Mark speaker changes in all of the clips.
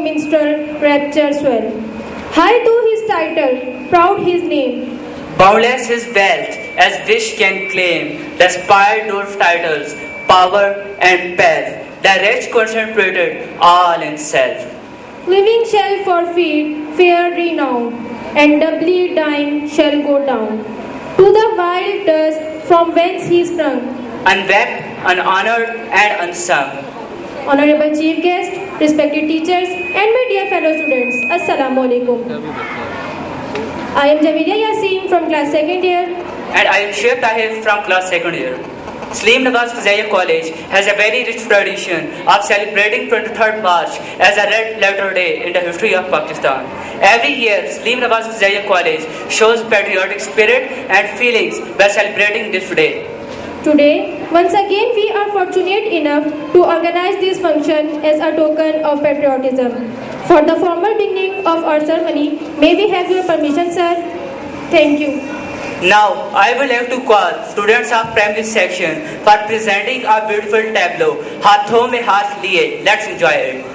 Speaker 1: minstrel rapture swell. High to his title, proud his name.
Speaker 2: Boundless his wealth, as wish can claim, despite those titles, power and wealth, the rich concentrated all in self.
Speaker 1: Living shall forfeit fair renown, and doubly dying shall go down to the wild dust from whence he sprung.
Speaker 2: Unwept, unhonored, and unsung.
Speaker 1: Honorable Chief Guest, respected teachers, and my dear fellow students, Assalamu Alaikum. I am Javidia Yasin from class 2nd year.
Speaker 2: And I am Sheikh Tahir from class 2nd year. Salim Nawaz Fazaiya College has a very rich tradition of celebrating 23rd March as a red letter day in the history of Pakistan. Every year, Salim Nawaz Fazaiya College shows patriotic spirit and feelings by celebrating this day.
Speaker 1: Today, once again, we are fortunate enough to organize this function as a token of patriotism. For the formal beginning of our ceremony, may we have your permission, sir? Thank you.
Speaker 2: Now, I would like to call students of primary section for presenting a beautiful tableau, Haathon mein haath liye. Let's enjoy it.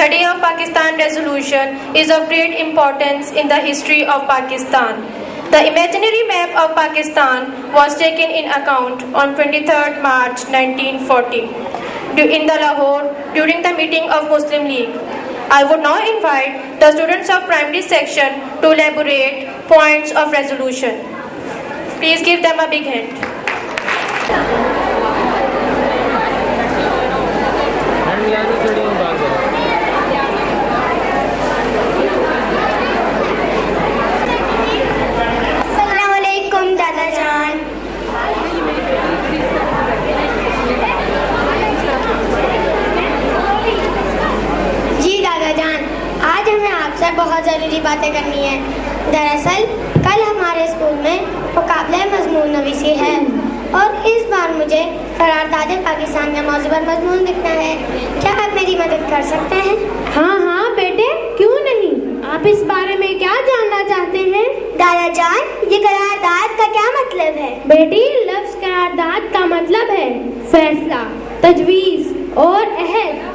Speaker 1: The Day of Pakistan resolution is of great importance in the history of Pakistan. The imaginary map of Pakistan was taken in account on 23rd March 1940 in the Lahore during the meeting of Muslim League. I would now invite the students of primary section to elaborate points of resolution. Please give them a big hand.
Speaker 3: बातें करनी है। दरअसल कल हमारे school में मुकाबला मजमून नवीसी है और इस बार मुझे करारदाद पाकिस्तान के मौजू पर मजमून लिखना है। क्या आप मेरी मदद कर सकते हैं?
Speaker 4: हाँ हाँ बेटे, क्यों नहीं। आप इस बारे में क्या जानना चाहते हैं?
Speaker 3: दादा जान, ये करारदाद का क्या मतलब है?
Speaker 4: बेटी, लफ्ज करारदाद का मतलब है फैसला, तजवीज और अहद।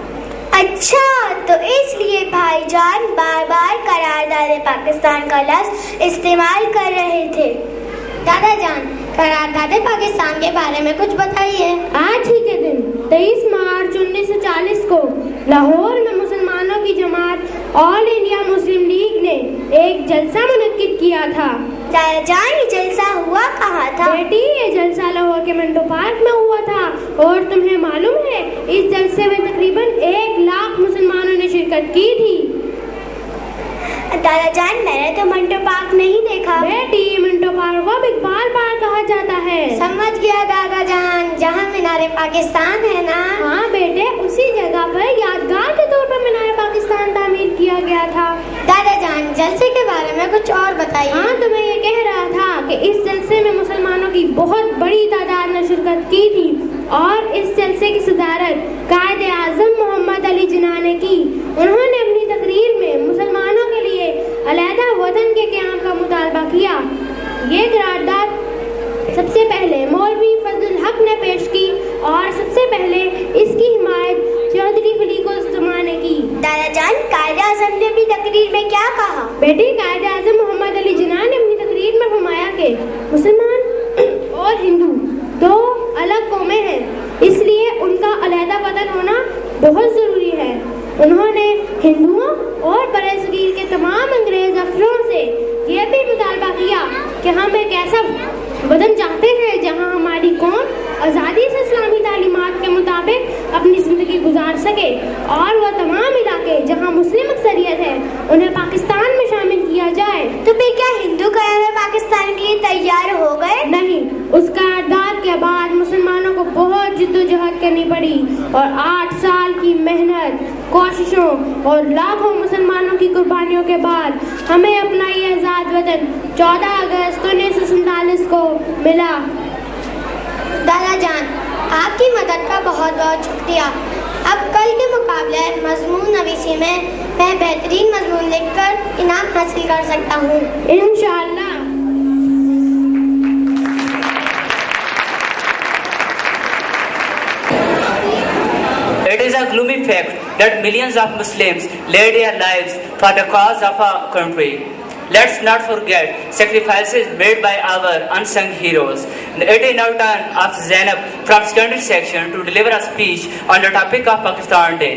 Speaker 3: अच्छा, तो इसलिए भाईजान बार बार करारदाद पाकिस्तान का लफ्ज इस्तेमाल कर रहे थे। दादा जान, करारदाद पाकिस्तान के बारे में कुछ बताइए।
Speaker 4: आज ही के दिन 23 मार्च 1940 को लाहौर में मुसलमानों की जमात ऑल इंडिया मुस्लिम लीग ने एक जलसा मुनक्किद किया था।
Speaker 3: दादा जान, ये जलसा हुआ कहाँ था?
Speaker 4: बेटी, ये जलसा लाहौर के मंटो पार्क में हुआ था और तुम्हें मालूम है इस जलसे में तकरीबन 1 लाख मुसलमानों ने शिरकत की थी।
Speaker 3: दादा जान, मैंने तो मंटो पार्क नहीं देखा।
Speaker 4: बेटी, मंटो पार्क को इकबाल पार्क कहा जाता है।
Speaker 3: समझ गया दादा जान, जहाँ मीनार पाकिस्तान है ना?
Speaker 4: हाँ बेटे, उसी जगह पर यादगार के तौर पर मीनार पाकिस्तान तामीर किया गया था।
Speaker 3: दादा जान, जलसे के बारे में कुछ और बताइए।
Speaker 4: हाँ, तो मैं ये कह रहा था कि इस जलसे में मुसलमानों की बहुत बड़ी तादाद ने शिरकत की थी और इस जलसे की सदारत कायदे आजम मोहम्मद अली जिन्ना ने की। उन्होंने अपनी तकरीर में मुसलमानों के लिए अलहदा वतन के क़याम का मुतालबा किया। ये करारदाद सबसे पहले मौलवी फजलुल हक ने पेश की और सबसे पहले इसकी हिमायत चौधरी फलीको उस्मा ने की।
Speaker 3: दादा जान, कायदे आजम ने भी तकरीर में क्या कहा?
Speaker 4: बेटी, कायदे आजम मोहम्मद अली जिन्ना ने अपनी तकरीर में फरमाया कि मुसलमान और हिंदू 2 अलग कौमें हैं, इसलिए उनका अलहदा वतन होना बहुत ज़रूरी है। उन्होंने हिंदुओं और बरे-सगीर के तमाम अंग्रेज अफसरों से यह भी मुतालबा किया कि हम एक ऐसा वतन चाहते हैं जहां हमारी कौम आज़ादी से इस्लामी तालीमात के मुताबिक अपनी ज़िंदगी गुजार सके और वह तमाम इलाके जहां मुस्लिम अक्सरियत है उन्हें पाकिस्तान में शामिल किया जाए।
Speaker 3: तो फिर क्या हिंदू क़याम पाकिस्तान के लिए तैयार हो गए?
Speaker 4: नहीं, उस करारदाद के बाद मुसलमानों को बहुत जिद्दोजहद करनी पड़ी और 8 साल की मेहनत, कोशिशों और लाखों मुसलमानों की कुर्बानियों के बाद हमें अपना ये आज़ाद वतन 14 अगस्त 1947 को मिला।
Speaker 3: दादा जान, आपकी मदद का बहुत बहुत शुक्रिया। अब कल के मुकाबले मजमून नवीसी में मैं बेहतरीन मजमून लिखकर इनाम हासिल कर सकता हूँ,
Speaker 4: इंशाअल्लाह।
Speaker 2: It is a gloomy fact that millions of Muslims laid their lives for the cause of our country. Let's not forget sacrifices made by our unsung heroes. It is now turn of Zainab from secondary section to deliver a speech on the topic of Pakistan Day.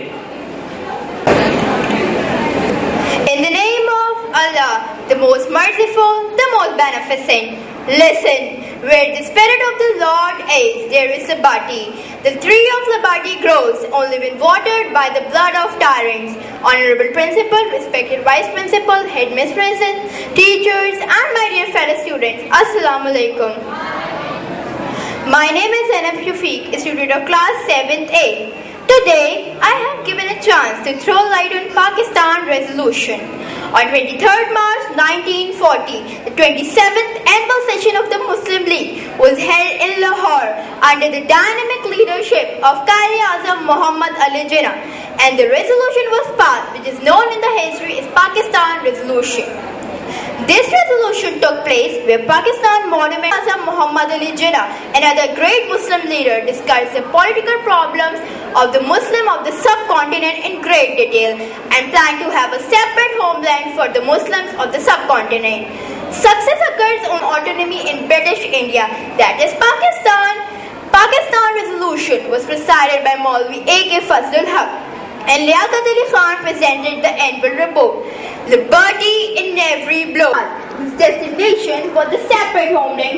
Speaker 5: In the name of Allah, the most merciful, the most beneficent. Listen, where the Spirit of the Lord is, there is liberty. The tree of liberty grows only when watered by the blood of tyrants. Honorable Principal, respected Vice Principal, Headmistresses, teachers, and my dear fellow students, Assalamu alaikum. My name is Zainab Shafiq, a student of class 7th A. Today, I have given a chance to throw light on Pakistan resolution. On 23rd March 1940, the 27th annual session of the Muslim League was held in Lahore under the dynamic leadership of Quaid-e-Azam Muhammad Ali Jinnah, and the resolution was passed, which is known in the history as Pakistan Resolution. This resolution took place where Pakistan Monument Azam Muhammad Ali Jinnah and other great Muslim leaders discussed the political problems of the Muslim of the subcontinent in great detail and planned to have a separate homeland for the Muslims of the subcontinent. Success occurs on autonomy in British India, that is Pakistan. Pakistan Resolution was presided by Maulvi A.K. Fazlul Haq, and Liaquat Ali Khan presented the annual report, Liberty in Every Blow. Whose destination was the separate homeland